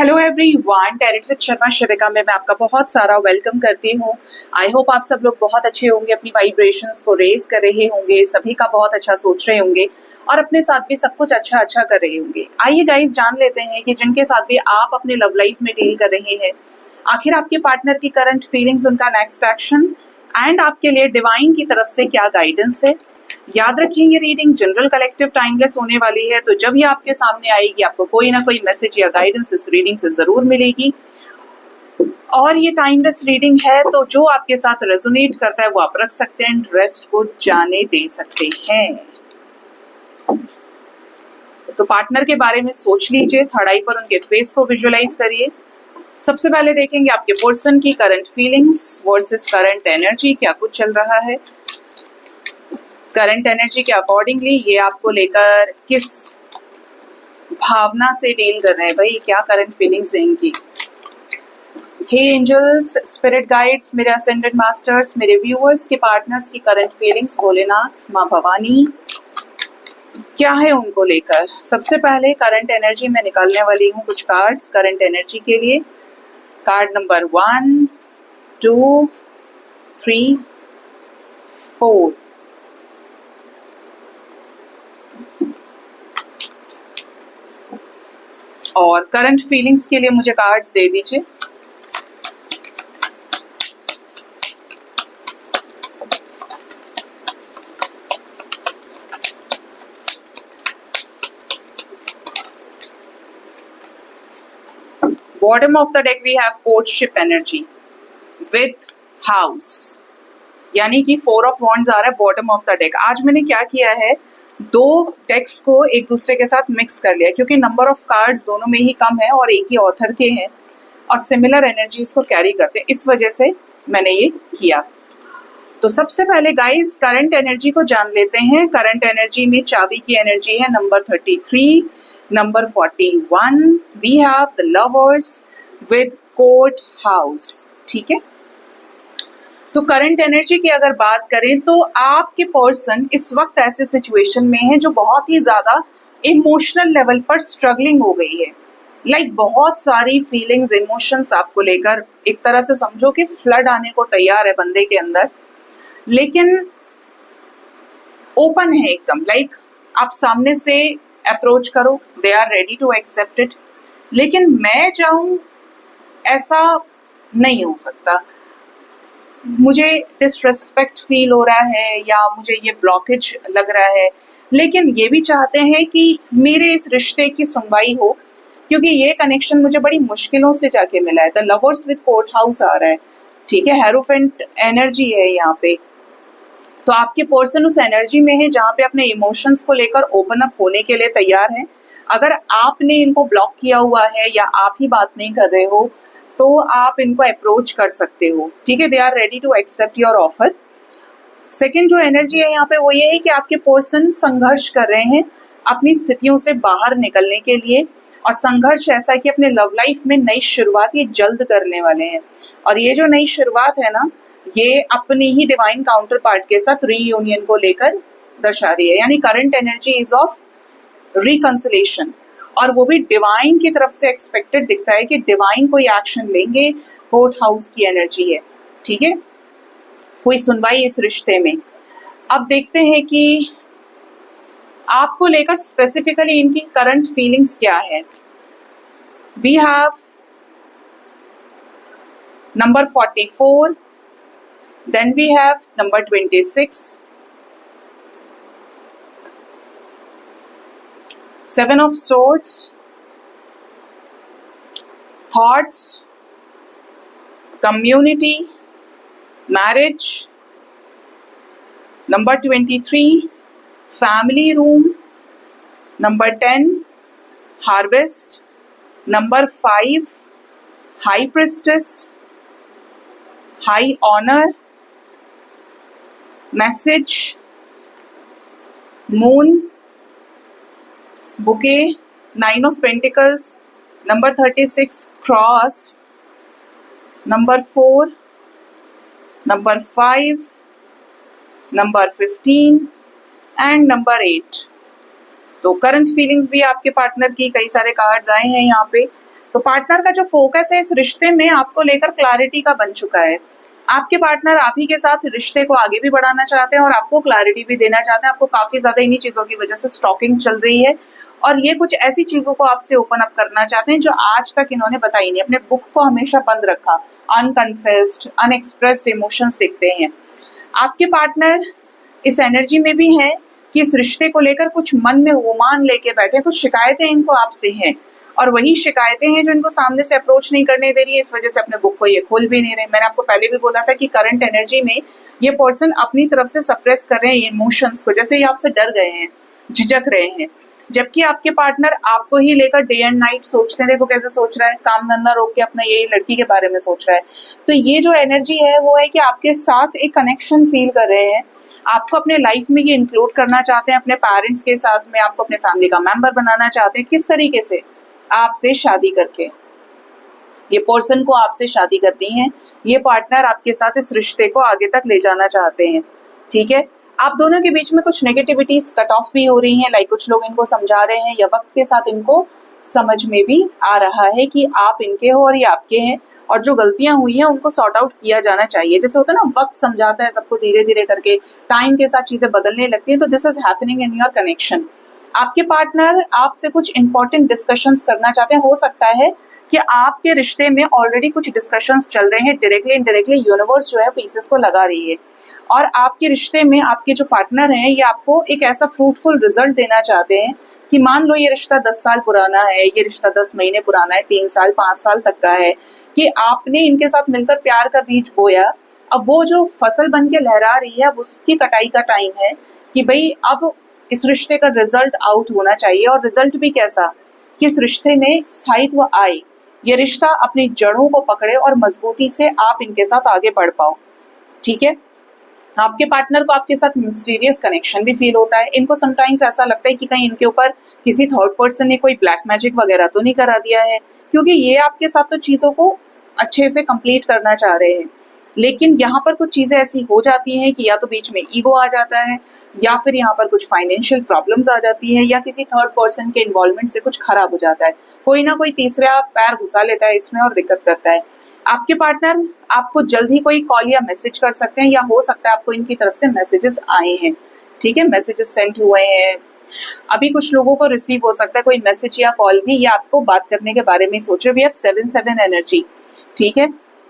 Hello everyone, tarot with Sharma Shivika में मैं आपका बहुत सारा वेलकम करती हूँ। आई होप आप सब लोग बहुत अच्छे होंगे, अपनी वाइब्रेशंस को रेज कर रहे होंगे, सभी का बहुत अच्छा सोच रहे होंगे और अपने साथ भी सब कुछ अच्छा अच्छा कर रहे होंगे। आइए गाइस जान लेते हैं कि जिनके साथ भी आप अपने लव लाइफ में डील कर रहे हैं, आखिर आपके पार्टनर की करंट फीलिंग्स, उनका नेक्स्ट एक्शन एंड आपके लिए डिवाइन की तरफ से क्या गाइडेंस है। याद रखिए ये रीडिंग जनरल कलेक्टिव टाइमलेस होने वाली है, तो जब ये आपके सामने आएगी आपको कोई ना कोई मैसेज या गाइडेंस इस रीडिंग से जरूर मिलेगी। और ये टाइमलेस रीडिंग है तो जो आपके साथ रेजोनेट करता है वो आप रख सकते हैं, रेस्ट को जाने दे सकते हैं। तो पार्टनर के बारे में सोच लीजिए, थर्ड आई पर उनके फेस को विजुअलाइज करिए। सबसे पहले देखेंगे आपके पर्सन की current feelings versus current energy, क्या कुछ चल रहा है। करंट एनर्जी के अकॉर्डिंगली ये आपको लेकर किस भावना से डील कर रहे हैं भाई, क्या करंट फीलिंग्स है इनकी। हे एंजल्स, स्पिरिट गाइड्स, मेरे असेंडेड मास्टर्स, मेरे व्यूअर्स के पार्टनर्स की करंट फीलिंग्स, भोलेनाथ, माँ भवानी, क्या है उनको लेकर। सबसे पहले करंट एनर्जी में निकालने वाली हूँ कुछ कार्ड्स करंट एनर्जी के लिए। Card number 1, 2, 3, 4। और करंट फीलिंग्स के लिए मुझे कार्ड्स दे दीजिए। Bottom of the deck we have courtship energy with house, यानी कि 4 ऑफ वॉन्ड्स आ रहा है बॉटम ऑफ द डेक। आज मैंने क्या किया है, 2 डेक्स को एक दूसरे के साथ मिक्स कर लिया, क्योंकि नंबर ऑफ कार्ड्स दोनों में ही कम है और एक ही ऑथर के हैं और सिमिलर एनर्जीज को कैरी करते हैं, इस वजह से मैंने ये किया। तो सबसे पहले गाइस करंट एनर्जी को जान लेते हैं। करंट एनर्जी में चाबी की एनर्जी है number 33, number 41। We have the lovers with court house, ठीक है। तो करंट एनर्जी की अगर बात करें तो आपके पर्सन इस वक्त ऐसे सिचुएशन में है जो बहुत ही ज्यादा इमोशनल लेवल पर स्ट्रगलिंग हो गई है। लाइक बहुत सारी फीलिंग्स, इमोशंस आपको लेकर एक तरह से समझो कि फ्लड आने को तैयार है बंदे के अंदर, लेकिन ओपन है एकदम। लाइक आप सामने से अप्रोच करो, they are ready to accept it, लेकिन मैं चाहूं ऐसा नहीं हो सकता। मुझे डिसरेस्पेक्ट फील हो रहा है या मुझे ये ब्लॉकेज लग रहा है, लेकिन ये भी चाहते हैं कि मेरे इस रिश्ते की सुनवाई हो, क्योंकि ये कनेक्शन मुझे बड़ी मुश्किलों से जाके मिला है। The lovers with court house आ रहा है, ठीक है, हेरोफेंट एनर्जी है यहाँ पे। तो आपके पर्सन उस एनर्जी में है जहाँ पे अपने इमोशंस को लेकर ओपन अप होने के लिए तैयार है। अगर आपने इनको ब्लॉक किया हुआ है या आप ही बात नहीं कर रहे हो तो आप इनको अप्रोच कर सकते हो, ठीक है। They are ready to accept your offer. Second जो एनर्जी है यहाँ पे वो ये है कि आपके पर्सन संघर्ष कर रहे हैं अपनी स्थितियों से बाहर निकलने के लिए, और संघर्ष ऐसा है कि अपने लव लाइफ में नई शुरुआत ये जल्द करने वाले हैं। और ये जो नई शुरुआत है ना, ये अपनी ही डिवाइन काउंटर पार्ट के साथ रीयूनियन को लेकर दर्शा रही है, यानी current energy is of reconciliation, और वो भी डिवाइन की तरफ से एक्सपेक्टेड दिखता है कि डिवाइन कोई एक्शन लेंगे। कोर्ट हाउस की एनर्जी है, ठीक है, कोई सुनवाई इस रिश्ते में। अब देखते हैं कि आपको लेकर स्पेसिफिकली इनकी करंट फीलिंग्स क्या है। We have number 44, then we have number 26, 7 of swords, thoughts, community, marriage, number 23, family room, number 10, harvest, number 5, high priestess, high honor, message, moon, bouquet, 9 of pentacles, number 36, cross, number 4, number 5, number 15 and number 8। तो current feelings भी आपके partner की, कई सारे cards आए हैं यहाँ पे। तो तो पार्टनर का जो फोकस है इस रिश्ते में आपको लेकर क्लैरिटी का बन चुका है। आपके पार्टनर आप ही के साथ रिश्ते को आगे भी बढ़ाना चाहते हैं और आपको क्लैरिटी भी देना चाहते हैं। आपको काफी ज्यादा इन्हीं चीजों की वजह से स्टॉकिंग चल रही है और ये कुछ ऐसी चीजों को आपसे ओपन अप करना चाहते हैं जो आज तक इन्होंने बताई नहीं। अपने बुक को हमेशा बंद रखा, अनकन्फेस्ड, अनएक्सप्रेस्ड इमोशंस दिखते हैं। आपके पार्टनर इस एनर्जी में भी है कि इस रिश्ते को लेकर कुछ मन में गुमान लेके बैठे, कुछ शिकायतें इनको आपसे हैं और वही शिकायतें हैं जो इनको सामने से अप्रोच नहीं करने दे रही है। इस वजह से अपने बुक को ये खोल भी नहीं रहे। मैंने आपको पहले भी बोला था कि करंट एनर्जी में ये पर्सन अपनी तरफ से सप्रेस कर रहे हैं इमोशंस को, जैसे ये आपसे डर गए हैं, झिझक रहे हैं, जबकि आपके पार्टनर आपको ही लेकर डे एंड नाइट सोचते हैं। देखो कैसे सोच रहा है, काम धंधा रोक के अपना यही लड़की के बारे में सोच रहा है। तो ये जो एनर्जी है वो है कि आपके साथ एक कनेक्शन फील कर रहे हैं, आपको अपने लाइफ में ये इंक्लूड करना चाहते हैं, अपने पेरेंट्स के साथ में आपको अपने फैमिली का मेंबर बनाना चाहते हैं। किस तरीके से? आपसे शादी करके। ये पर्सन को आपसे शादी करनी है, ये पार्टनर आपके साथ इस रिश्ते को आगे तक ले जाना चाहते हैं। ठीक है, आप दोनों के बीच में कुछ नेगेटिविटीज कट ऑफ भी हो रही हैं, लाइक कुछ लोग इनको समझा रहे हैं या वक्त के साथ इनको समझ में भी आ रहा है कि आप इनके हो और ये आपके हैं और जो गलतियां हुई हैं उनको सॉर्ट आउट किया जाना चाहिए। जैसे होता है ना, वक्त समझाता है सबको, धीरे धीरे करके टाइम के साथ चीजें बदलने लगती हैं। तो this is happening in your connection. आपके पार्टनर आपसे कुछ इंपॉर्टेंट डिस्कशंस करना चाहते हैं। हो सकता है कि आपके रिश्ते में ऑलरेडी कुछ डिस्कशंस चल रहे हैं, डायरेक्टली इनडायरेक्टली यूनिवर्स जो है पीसेस को लगा रही है और आपके रिश्ते में आपके जो पार्टनर हैं ये आपको एक ऐसा फ्रूटफुल रिजल्ट देना चाहते हैं कि मान लो ये रिश्ता 10 साल पुराना है, ये रिश्ता 10 महीने पुराना है, 3 साल 5 साल तक का है, कि आपने इनके साथ मिलकर प्यार का बीज बोया। अब वो जो फसल बन के लहरा रही है, अब उसकी कटाई का टाइम है कि भाई अब इस रिश्ते का रिजल्ट आउट होना चाहिए। और रिजल्ट भी कैसा कि इस रिश्ते में स्थायित्व आए, ये रिश्ता अपनी जड़ों को पकड़े और मजबूती से आप इनके साथ आगे बढ़ पाओ। ठीक है, आपके पार्टनर को आपके साथ मिस्टीरियस कनेक्शन भी फील होता है। इनको समटाइम्स ऐसा लगता है कि कहीं इनके ऊपर किसी थर्ड पर्सन ने कोई ब्लैक मैजिक वगैरह तो नहीं करा दिया है, क्योंकि ये आपके साथ तो चीजों को अच्छे से कंप्लीट करना चाह रहे हैं। लेकिन यहाँ पर कुछ चीजें ऐसी हो जाती हैं कि या तो बीच में ईगो आ जाता है, या फिर यहाँ पर कुछ फाइनेंशियल प्रॉब्लम्स आ जाती है, या किसी थर्ड पर्सन के इन्वॉल्वमेंट से कुछ खराब हो जाता है। कोई ना कोई तीसरा पैर घुसा लेता है इसमें और दिक्कत करता है। आपके पार्टनर आपको जल्द ही कोई कॉल या मैसेज कर सकते हैं, या हो सकता है आपको इनकी तरफ से मैसेजेस आए हैं। ठीक है, मैसेजेस सेंड हुए हैं, अभी कुछ लोगों को रिसीव हो सकता है कोई मैसेज या कॉल भी, या आपको बात करने के बारे में सोच रहे। We have 7-7 energy. ठीक है,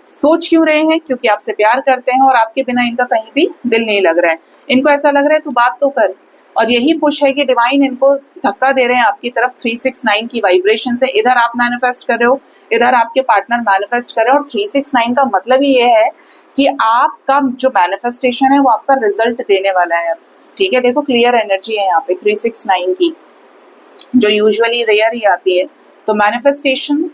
सोच क्यों रहे हैं? क्योंकि आपसे प्यार करते हैं और आपके बिना इनका कहीं भी दिल नहीं लग रहा है। इनको ऐसा लग रहा है तू बात तो कर, और यही पुश है कि डिवाइन इनको धक्का दे रहे हैं आपकी तरफ 369 की वाइब्रेशन से। इधर आप मैनिफेस्ट कर रहे हो, इधर आपके पार्टनर मैनिफेस्ट कर रहे हो, और 369 का मतलब ही ये है कि आपका जो मैनिफेस्टेशन है वो आपका रिजल्ट देने वाला है। ठीक है, देखो क्लियर एनर्जी है यहाँ पे 369 की, जो यूजुअली रेयर ही आती है। तो मैनिफेस्टेशन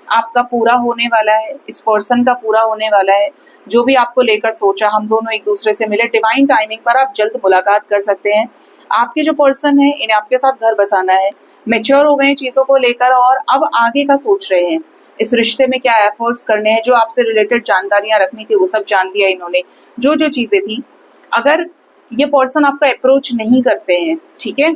आपका पूरा होने वाला है, इस पर्सन का पूरा होने वाला है। जो भी आपको लेकर सोचा, हम दोनों एक दूसरे से मिले, डिवाइन टाइमिंग पर आप जल्द मुलाकात कर सकते हैं। आपके जो पर्सन है इन्हें आपके साथ घर बसाना है, मैच्योर हो गए हैं चीजों को लेकर और अब आगे का सोच रहे हैं। इस रिश्ते में क्या एफर्ट्स करने हैं, जो आपसे रिलेटेड जानकारियां रखनी थी वो सब जान लिया इन्होंने, जो जो चीजें थी। अगर ये पर्सन आपका अप्रोच नहीं करते हैं, ठीक है,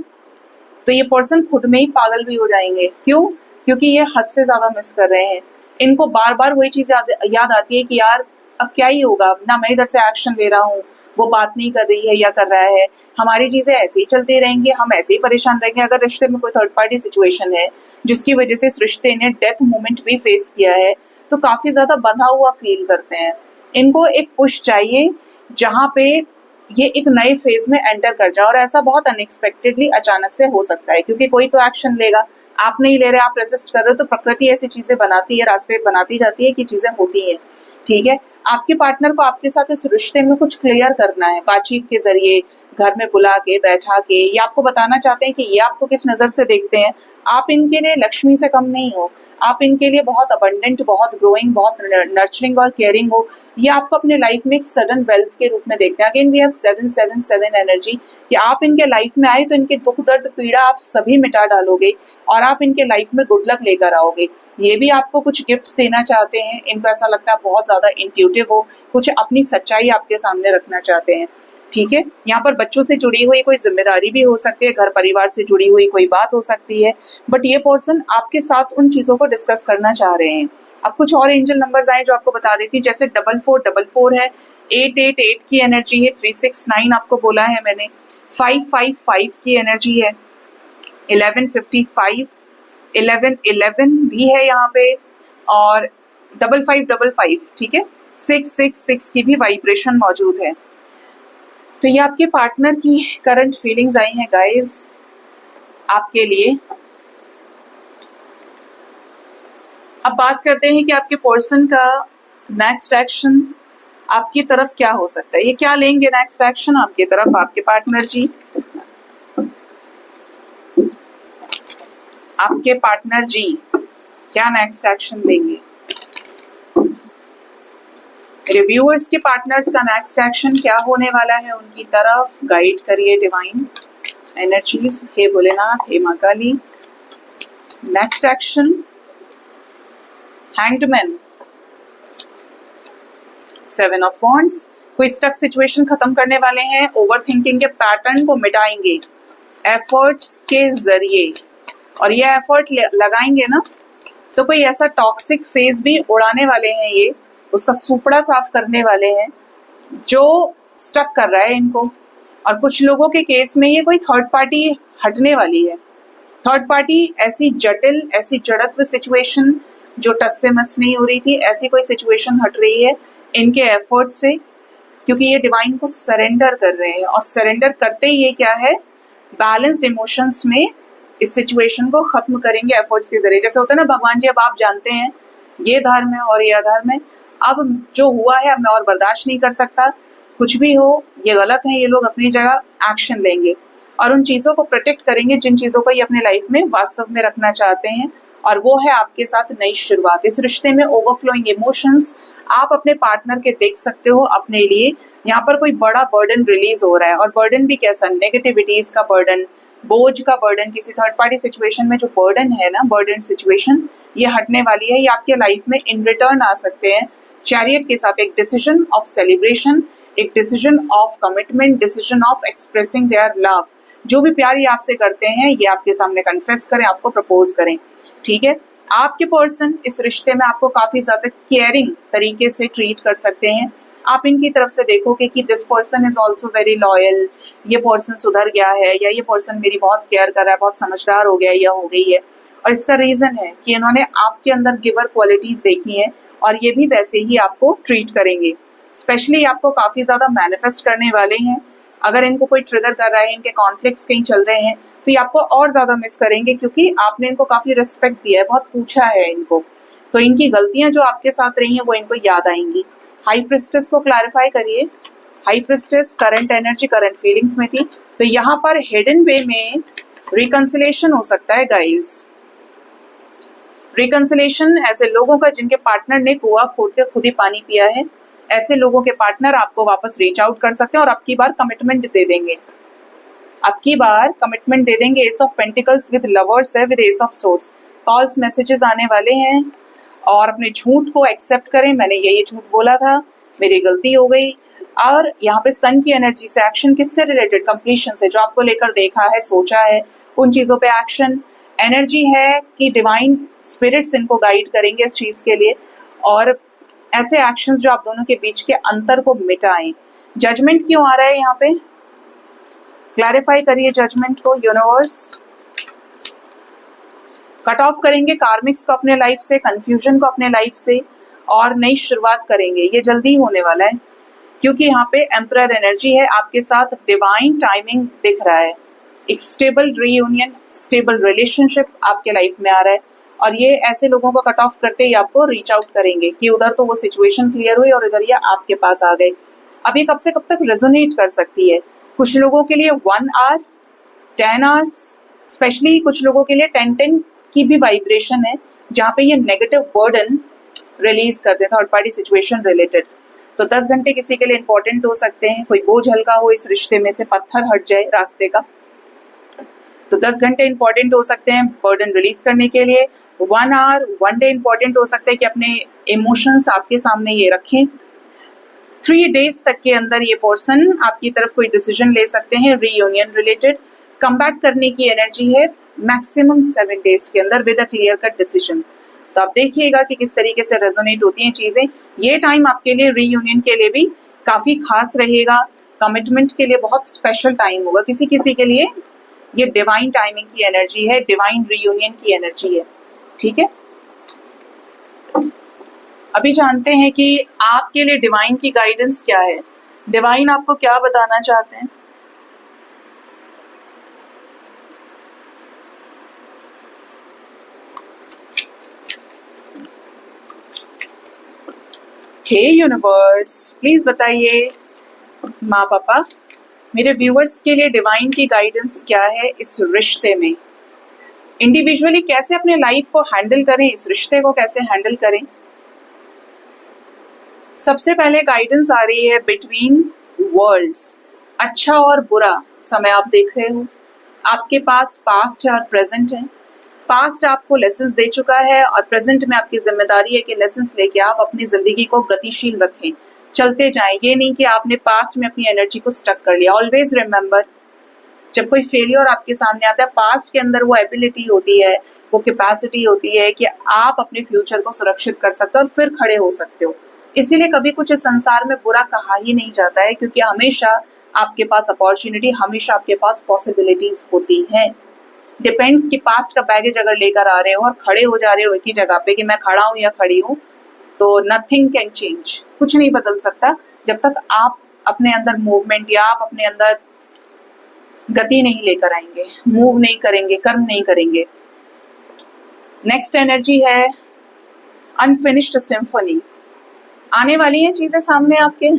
तो ये पर्सन खुद में ही पागल भी हो जाएंगे। क्यों? क्योंकि ये हद से ज्यादा मिस कर रहे हैं। इनको बार बार वही चीज याद आती है कि यार अब क्या ही होगा, ना मैं इधर से एक्शन ले रहा हूँ, वो बात नहीं कर रही है या कर रहा है, हमारी चीजें ऐसे ही चलती रहेंगी, हम ऐसे ही परेशान रहेंगे। अगर रिश्ते में कोई थर्ड पार्टी सिचुएशन है जिसकी वजह से इस रिश्ते ने डेथ मोमेंट भी फेस किया है, तो काफी ज्यादा बंधा हुआ फील करते हैं। इनको एक पुश चाहिए जहाँ पे ये एक नए फेज में एंटर कर जाए, और ऐसा बहुत अनएक्सपेक्टेडली अचानक से हो सकता है, क्योंकि कोई तो एक्शन लेगा, आप नहीं ले रहे, आप रेसिस्ट कर रहे हो, तो प्रकृति ऐसी चीजें बनाती है, रास्ते बनाती जाती है कि चीजें होती हैं। ठीक है, आपके पार्टनर को आपके साथ इस रिश्ते में कुछ क्लियर करना है, बातचीत के जरिए, घर में बुला के, बैठा के, या आपको बताना चाहते हैं कि ये आपको किस नजर से देखते हैं। आप इनके लिए लक्ष्मी से कम नहीं हो, आप इनके लिए बहुत अबंडेंट, बहुत ग्रोइंग, बहुत नर्चरिंग और केयरिंग हो। ये आपको अपने लाइफ में एक सडन वेल्थ के रूप में देखते हैं। अगेन वी हैव 7-7-7 एनर्जी, कि आप इनके लाइफ में आए तो इनके दुख दर्द पीड़ा आप सभी मिटा डालोगे और आप इनके लाइफ में गुड लक लेकर आओगे। ये भी आपको कुछ गिफ्ट्स देना चाहते हैं। इनको ऐसा लगता है बहुत ज्यादा इंट्यूटिव हो, कुछ अपनी सच्चाई आपके सामने रखना चाहते हैं। ठीक है। यहाँ पर बच्चों से जुड़ी हुई कोई जिम्मेदारी भी हो सकती है, घर परिवार से जुड़ी हुई कोई बात हो सकती है, बट ये पर्सन आपके साथ उन चीजों को डिस्कस करना चाह रहे हैं। अब कुछ और एंजल नंबर्स आए जो आपको बता देती हूँ, जैसे 4444 है, 888 की एनर्जी है, 369 आपको बोला है मैंने, 555 की एनर्जी है, 1155, 1111 भी है यहाँ पे, और 5555, ठीक है, 666 की भी वाइब्रेशन मौजूद है। तो ये आपके पार्टनर की करंट फीलिंग्स आई हैं गाइस आपके लिए। अब बात करते हैं कि आपके पर्सन का नेक्स्ट एक्शन आपकी तरफ क्या हो सकता है, ये क्या लेंगे नेक्स्ट एक्शन आपकी तरफ आपके पार्टनर जी। आपके पार्टनर जी क्या नेक्स्ट एक्शन लेंगे। मेरे व्यूअर्स के पार्टनर्स का नेक्स्ट एक्शन क्या होने वाला है उनकी तरफ, गाइड करिए डिवाइन एनर्जीज, हे भोलेनाथ, हे मां Kali. Next action, hanged man, 7 of wands, कोई स्टक सिचुएशन खत्म करने वाले हैं, ओवर थिंकिंग के पैटर्न को मिटाएंगे एफर्ट्स के जरिए, और ये एफर्ट लगाएंगे ना तो कोई ऐसा टॉक्सिक फेज भी उड़ाने वाले हैं, ये उसका सुपड़ा साफ करने वाले हैं जो स्टक कर रहा है इनको। और कुछ लोगों के केस में ये कोई थर्ड पार्टी हटने वाली है, थर्ड पार्टी ऐसी जटिल, ऐसी जड़त्व सिचुएशन जो टस से मस नहीं हो रही थी, ऐसी कोई सिचुएशन हट रही है इनके एफर्ट से, क्योंकि ये डिवाइन को सरेंडर कर रहे हैं, और सरेंडर करते ही ये क्या है, बैलेंस्ड इमोशंस में इस सिचुएशन को खत्म करेंगे एफर्ट्स के जरिए। जैसे होता है ना, भगवान जी अब आप जानते हैं ये धर्म है और ये अधर्म है, अब जो हुआ है अब मैं और बर्दाश्त नहीं कर सकता, कुछ भी हो ये गलत है, ये लोग अपनी जगह एक्शन लेंगे और उन चीज़ों को प्रोटेक्ट करेंगे जिन चीज़ों को ये अपने लाइफ में वास्तव में रखना चाहते हैं, और वो है आपके साथ नई शुरुआत। इस रिश्ते में ओवरफ्लोइंग इमोशंस आप अपने पार्टनर के देख सकते हो अपने लिए। यहाँ पर कोई बड़ा बर्डन रिलीज हो रहा है, और बर्डन भी कैसा, नेगेटिविटीज का बर्डन, बोझ का बर्डन, किसी थर्ड पार्टी सिचुएशन में जो बर्डन है ना, बर्डन सिचुएशन, ये हटने वाली है। ये आपके लाइफ में इन रिटर्न आ सकते हैं चैरियट के साथ, एक डिसीजन ऑफ सेलिब्रेशन, एक decision of commitment, decision of expressing their love. जो भी प्यार ये आपसे करते हैं ये आपके सामने कन्फेस करें, आपको प्रपोज करें, ठीक है। आपके पर्सन इस रिश्ते में आपको काफी ज्यादा केयरिंग तरीके से ट्रीट कर सकते हैं। आप इनकी तरफ से देखोगे कि this person is also very loyal, ये पर्सन सुधर गया है, या ये पर्सन मेरी बहुत केयर कर रहा है, बहुत समझदार हो गया है या हो गई है। और इसका रीजन है कि इन्होंने आपके अंदर गिवर क्वालिटीज देखी हैं, और ये भी वैसे ही आपको ट्रीट करेंगे। स्पेशली आपको काफी ज्यादा मैनिफेस्ट करने वाले हैं। अगर इनको कोई ट्रिगर कर रहा है, इनके कॉन्फ्लिक्ट्स कहीं चल रहे हैं, तो ये आपको और ज्यादा मिस करेंगे, क्योंकि आपने इनको काफी रिस्पेक्ट दिया है, बहुत पूछा है इनको, तो इनकी गलतियां जो आपके साथ रही हैं वो इनको याद आएंगी। हाई प्रिस्टेस को क्लैरिफाई करिए। High priestess current energy, current feelings में थी, तो यहाँ पर हिडन वे में रिकंसिलेशन हो सकता है गाइज। रिकंसिलेशन ऐसे लोगों का जिनके पार्टनर ने कुआं खोद के खुद ही पानी पिया है, ऐसे लोगों के पार्टनर आपको वापस रीच आउट कर सकते हैं और अब की बार कमिटमेंट दे देंगे, अब की बार कमिटमेंट दे देंगे। Ace of pentacles with lovers है, with ace of swords, calls messages आने वाले हैं, और अपने झूठ को एक्सेप्ट करें, मैंने ये झूठ बोला था, मेरी गलती हो गई। और यहाँ पे सन की एनर्जी से एक्शन किससे रिलेटेड, कंप्लीशन से, जो आपको लेकर देखा है, सोचा है, उन चीजों पे एक्शन। एनर्जी है कि डिवाइन स्पिरिट्स इनको गाइड करेंगे इस चीज के लिए, और ऐसे एक्शंस जो आप दोनों के बीच के अंतर को मिटाएं। जजमेंट क्यों आ रहा है यहाँ पे, क्लैरिफाई करिए जजमेंट को यूनिवर्स। कट ऑफ करेंगे कार्मिक्स को अपने लाइफ से, कंफ्यूजन को अपने लाइफ से, और नई शुरुआत करेंगे। ये जल्दी होने वाला है, क्योंकि यहाँ पे एम्परर एनर्जी है, आपके साथ डिवाइन टाइमिंग दिख रहा है, एक स्टेबल रीयूनियन, स्टेबल रिलेशनशिप आपके लाइफ में आ रहा है। और ये ऐसे लोगों को कट ऑफ करते ही आपको रीच आउट करेंगे कि उधर तो वो सिचुएशन क्लियर हुई और इधर ये आपके पास आ गए। अब ये कब से कब तक रेजोनेट कर सकती है, कुछ लोगों के लिए 1 आवर, 10 आवर्स, स्पेशली कुछ लोगों के लिए 10 की भी वाइब्रेशन है, जहाँ पे ये नेगेटिव बर्डन रिलीज करते हैं थर्ड पार्टी सिचुएशन रिलेटेड। तो 10 घंटे किसी के लिए इंपॉर्टेंट हो सकते हैं, कोई बोझ हल्का हो इस रिश्ते में से, पत्थर हट जाए रास्ते का, तो 10 घंटे इंपॉर्टेंट हो सकते हैं बर्डन रिलीज करने के लिए। 1 आवर, 1 डे इंपॉर्टेंट हो सकता है कि अपने इमोशंस आपके सामने ये रखें, 3 डेज तक के अंदर ये पर्सन आपकी तरफ कोई डिसीजन ले सकते हैं रीयूनियन रिलेटेड। कम बैक करने की एनर्जी है मैक्सिमम 7 डेज के अंदर with a clear cut decision. तो आप देखिएगा कि किस तरीके से रेजोनेट होती हैं चीजें। ये टाइम आपके लिए रीयूनियन के लिए भी काफी खास रहेगा, कमिटमेंट के लिए बहुत स्पेशल टाइम होगा। किसी किसी के लिए ये डिवाइन टाइमिंग की एनर्जी है, डिवाइन रीयूनियन की एनर्जी है। ठीक है, अभी जानते हैं कि आपके लिए डिवाइन की गाइडेंस क्या है, डिवाइन आपको क्या बताना चाहते हैं। हे यूनिवर्स, प्लीज बताइए माँ पापा, मेरे व्यूअर्स के लिए डिवाइन की गाइडेंस क्या है इस रिश्ते में। इंडिविजुअली कैसे अपने लाइफ को हैंडल करें, इस रिश्ते को कैसे हैंडल करें। सबसे पहले गाइडेंस आ रही है बिटवीन वर्ल्ड्स। अच्छा और बुरा समय आप देख रहे हो, आपके पास पास्ट है और प्रेजेंट है। पास्ट आपको लेसन्स दे चुका है और प्रेजेंट में आपकी जिम्मेदारी है कि लेसन्स लेके आप अपनी जिंदगी को गतिशील रखें, चलते जाएं। ये नहीं कि आपने पास्ट में अपनी एनर्जी को स्टक कर लिया। ऑलवेज रिमेंबर, जब कोई फेलियर आपके सामने आता है, पास्ट के अंदर वो एबिलिटी होती है, वो कैपेसिटी होती है कि आप अपने फ्यूचर को सुरक्षित कर सकते हो और फिर खड़े हो सकते हो। इसीलिए कभी कुछ इस संसार में बुरा कहा ही नहीं जाता है, क्योंकि हमेशा आपके पास अपॉर्चुनिटी, हमेशा आपके पास पॉसिबिलिटीज होती हैं। डिपेंड्स कि पास्ट का बैगेज अगर लेकर आ रहे हो और खड़े हो जा रहे हो एक ही जगह पे कि मैं खड़ा हूं या खड़ी हूं, तो नथिंग कैन चेंज, कुछ नहीं बदल सकता जब तक आप अपने अंदर मूवमेंट या आप अपने अंदर गति नहीं लेकर आएंगे, मूव नहीं करेंगे, कर्म नहीं करेंगे। नेक्स्ट एनर्जी है अनफिनिश्ड सिम्फनी। आने वाली हैं चीजें सामने आपके,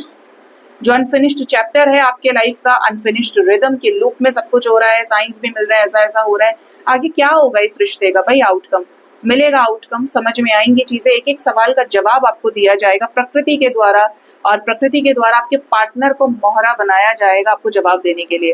जो अनफिनिश्ड चैप्टर है आपके लाइफ का, अनफिनिश्ड रिदम के लूप में सब कुछ हो रहा है, साइंस भी मिल रहा है, ऐसा ऐसा हो रहा है। आगे क्या होगा इस रिश्ते का भाई, आउटकम मिलेगा, आउटकम समझ में आएंगी चीजें। एक एक सवाल का जवाब आपको दिया जाएगा प्रकृति के द्वारा, और प्रकृति के द्वारा आपके पार्टनर को मोहरा बनाया जाएगा आपको जवाब देने के लिए।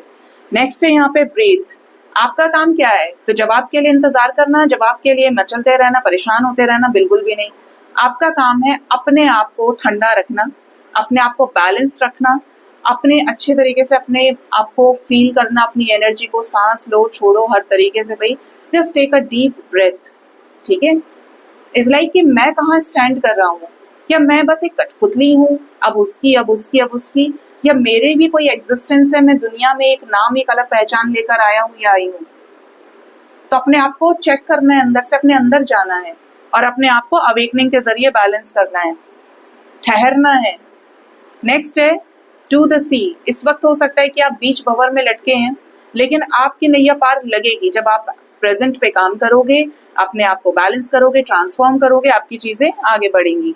नेक्स्ट है यहाँ पे ब्रीथ। आपका काम क्या है, तो जवाब के लिए इंतजार करना, जवाब के लिए मचलते रहना, परेशान होते रहना, बिल्कुल भी नहीं। आपका काम है अपने आप को ठंडा रखना, अपने आप को बैलेंस रखना, अपने अच्छे तरीके से अपने आप को फील करना, अपनी एनर्जी को सांस लो छोड़ो हर तरीके से भाई। Just take a deep breath. ठीक है, इट्स लाइक कि मैं कहाँ स्टैंड कर रहा हूँ, क्या मैं बस एक कठपुतली हूँ, अब उसकी अब उसकी अब उसकी, या मेरे भी कोई एग्जिस्टेंस है, मैं दुनिया में एक नाम, एक अलग पहचान लेकर आया हूँ या आई हूँ। तो अपने आप को चेक करना है, अंदर से अपने अंदर जाना है और अपने आप को अवेकनिंग के जरिए बैलेंस करना है, ठहरना है। नेक्स्ट है टू द सी। इस वक्त हो सकता है कि आप बीच भंवर में लटके हैं, लेकिन आपकी नैया पार लगेगी जब आप प्रेजेंट पे काम करोगे, अपने आप को बैलेंस करोगे, ट्रांसफॉर्म करोगे, आपकी चीजें आगे बढ़ेंगी।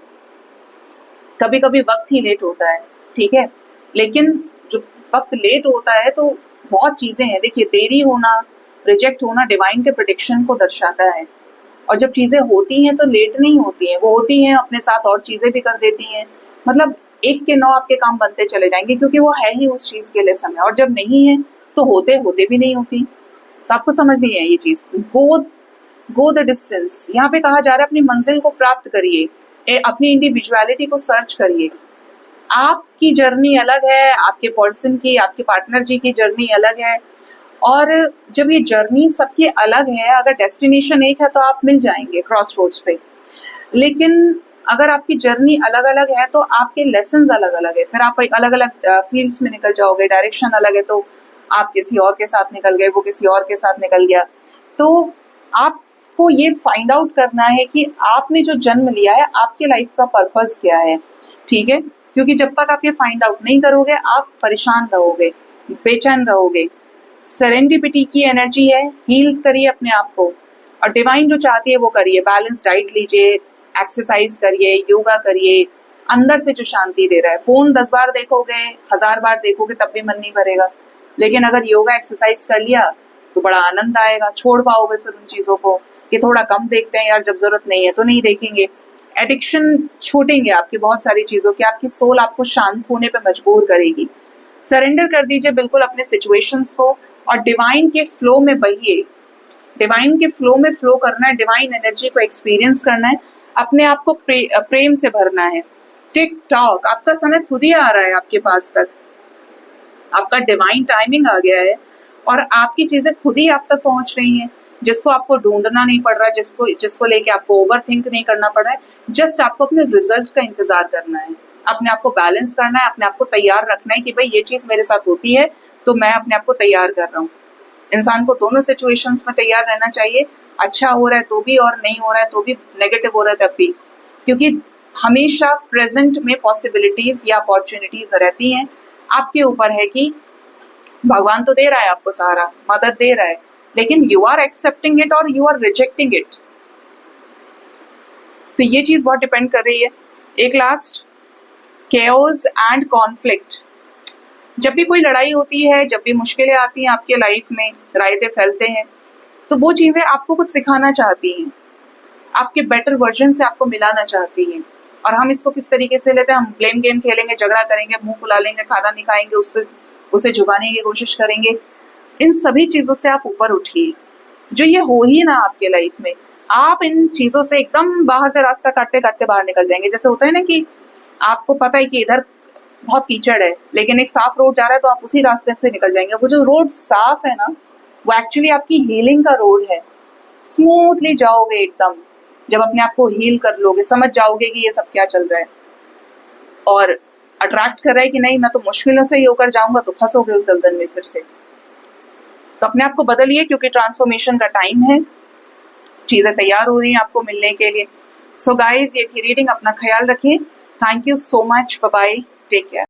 कभी कभी वक्त ही लेट होता है, ठीक है, लेकिन जो वक्त लेट होता है तो बहुत चीजें हैं। देखिए, देरी होना, रिजेक्ट होना डिवाइन के प्रोटेक्शन को दर्शाता है, और जब चीजें होती हैं तो लेट नहीं होती हैं, वो होती हैं अपने साथ और चीजें भी कर देती हैं। मतलब 1 के 9 आपके काम बनते चले जाएंगे, क्योंकि वो है ही उस चीज के लिए समय, और जब नहीं है तो होते होते भी नहीं होती। तो आपको समझनी है ये चीज। Go the distance. यहाँ पे कहा जा रहा है अपनी मंजिल को प्राप्त करिए, अपनी इंडिविजुअलिटी को सर्च करिए। आपकी जर्नी अलग है, आपके पर्सन की, आपके पार्टनर जी की जर्नी अलग है, और जब ये जर्नी सबकी अलग है, अगर डेस्टिनेशन एक है तो आप मिल जाएंगे क्रॉस रोड्स पे, लेकिन अगर आपकी जर्नी अलग अलग है तो आपके लेसन्स अलग अलग है। फिर आप अलग अलग फील्ड्स में निकल जाओगे, डायरेक्शन अलग है, तो आप किसी और के साथ निकल गए, वो किसी और के साथ निकल गया। तो आपको ये फाइंड आउट करना है कि आपने जो जन्म लिया है, आपके लाइफ का पर्पस क्या है, ठीक है, क्योंकि जब तक आप ये फाइंड आउट नहीं करोगे आप परेशान रहोगे, बेचैन रहोगे। सेरेंडिपिटी की एनर्जी है, हील करिए अपने आप को, और डिवाइन जो चाहती है वो करिए। बैलेंस डाइट लीजिए, एक्सरसाइज करिए, योगा करिए, अंदर से जो शांति दे रहा है। फोन 10 बार देखोगे, 1000 बार देखोगे, तब भी मन नहीं भरेगा, लेकिन अगर योगा एक्सरसाइज कर लिया तो बड़ा आनंद आएगा, छोड़ पाओगे फिर उन चीजों को कि थोड़ा कम देखते हैं यार, जब जरूरत नहीं है तो नहीं देखेंगे। एडिक्शन छूटेंगे आपकी बहुत सारी चीजों की, आपकी सोल आपको शांत होने पे मजबूर करेगी। सरेंडर कर दीजिए बिल्कुल अपने सिचुएशंस को, और डिवाइन के फ्लो में बहिए। डिवाइन के फ्लो में फ्लो करना है, डिवाइन एनर्जी को एक्सपीरियंस करना है, अपने आप को प्रेम से भरना है। टिक टॉक, आपका समय खुद ही आ रहा है आपके पास तक, आपका डिवाइन टाइमिंग आ गया है और आपकी चीजें खुद ही आप तक पहुंच रही हैं, जिसको आपको ढूंढना नहीं पड़ रहा, जिसको लेके आपको ओवर थिंक नहीं करना पड़ रहा है। जस्ट आपको अपने रिजल्ट का इंतजार करना है, अपने आप को बैलेंस करना है, अपने आप को तैयार रखना है कि भाई ये चीज मेरे साथ होती है तो मैं अपने आप को तैयार कर रहा हूँ। इंसान को दोनों सिचुएशंस में तैयार रहना चाहिए, अच्छा हो रहा है तो भी और नहीं हो रहा है तो भी, नेगेटिव हो रहा है तब भी, क्योंकि हमेशा प्रेजेंट में पॉसिबिलिटीज या अपॉर्चुनिटीज रहती हैं। आपके ऊपर है कि भगवान तो दे रहा है आपको सहारा, मदद दे रहा है, लेकिन यू आर एक्सेप्टिंग इट और यू आर रिजेक्टिंग इट। तो ये चीज बहुत डिपेंड कर रही है। एक लास्ट, केओस एंड कॉन्फ्लिक्ट। जब भी कोई लड़ाई होती है, जब भी मुश्किलें आती हैं आपके लाइफ में, रायते फैलते हैं, तो वो चीजें आपको कुछ सिखाना चाहती हैं, आपके बेटर वर्जन से आपको मिलाना चाहती हैं। और हम इसको किस तरीके से लेते हैं, हम ब्लेम गेम खेलेंगे, झगड़ा करेंगे, मुंह फुला लेंगे, खाना नहीं खाएंगे, उसे झुकाने की कोशिश करेंगे। इन सभी चीजों से आप ऊपर उठिए, जो ये हो ही ना आपके लाइफ में। आप इन चीजों से एकदम बाहर से रास्ता काटते काटते बाहर निकल जाएंगे। जैसे होता है ना कि आपको पता है कि इधर बहुत कीचड़ है, लेकिन एक साफ रोड जा रहा है तो आप उसी रास्ते से निकल जाएंगे। वो जो रोड साफ है ना, वो एक्चुअली आपकी हीलिंग का रोड है। स्मूथली जाओगे एकदम, जब अपने आप को हील कर लोगे, समझ जाओगे कि ये सब क्या चल रहा है और अट्रैक्ट कर रहा है कि नहीं, मैं तो मुश्किलों से ही होकर जाऊंगा, तो फंसोगे उस दलदल में फिर से। तो अपने आप को बदलिए, क्योंकि ट्रांसफॉर्मेशन का टाइम है, चीजें तैयार हो रही हैं आपको मिलने के लिए। सो गाइज, ये थी रीडिंग, अपना ख्याल रखिए। Thank you so much, bye bye, take care.